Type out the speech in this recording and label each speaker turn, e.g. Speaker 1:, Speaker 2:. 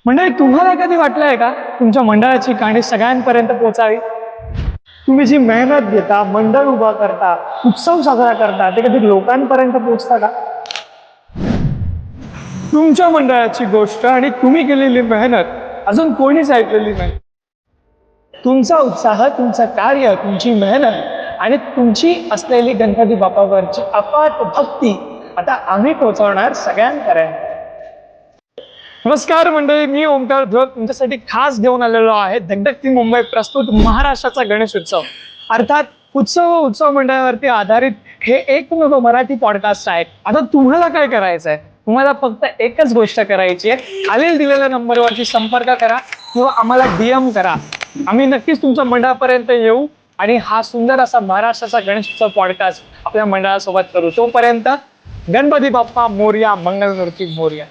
Speaker 1: म्हणजे तुम्हाला कधी वाटलंय का तुमच्या मंडळाची कहाणी सगळ्यांपर्यंत पोहोचावी? तुम्ही जी मेहनत घेता, मंडळ उभा करता, उत्सव साजरा करता, ते कधी लोकांपर्यंत पोहोचता का? तुमच्या मंडळाची गोष्ट आणि तुम्ही केलेली मेहनत अजून कोणीच ऐकलेली नाही. तुमचा उत्साह, तुमचं कार्य, तुमची मेहनत आणि तुमची असलेली गणपती बाप्पावरची अफाट भक्ती आता आम्ही पोहोचवणार सगळ्यांपर्यंत. नमस्कार मंडळी, मी ओमकार ध्रुव तुमच्यासाठी खास घेऊन आलेलो आहे धगधगती मुंबई प्रस्तुत महाराष्ट्राचा गणेश उत्सव, अर्थात उत्सव मंडळावरती आधारित हे एकमेव मराठी पॉडकास्ट आहे. आता तुम्हाला काय करायचं आहे? तुम्हाला फक्त एकच गोष्ट करायची आहे, खालील दिलेल्या नंबरवरती संपर्क करा किंवा आम्हाला DM करा. आम्ही नक्कीच तुमच्या मंडळापर्यंत येऊ आणि हा सुंदर असा महाराष्ट्राचा गणेश उत्सव पॉडकास्ट आपल्या मंडळासोबत करू. तोपर्यंत गणपती बाप्पा मोरया, मंगलमूर्ती मोरया.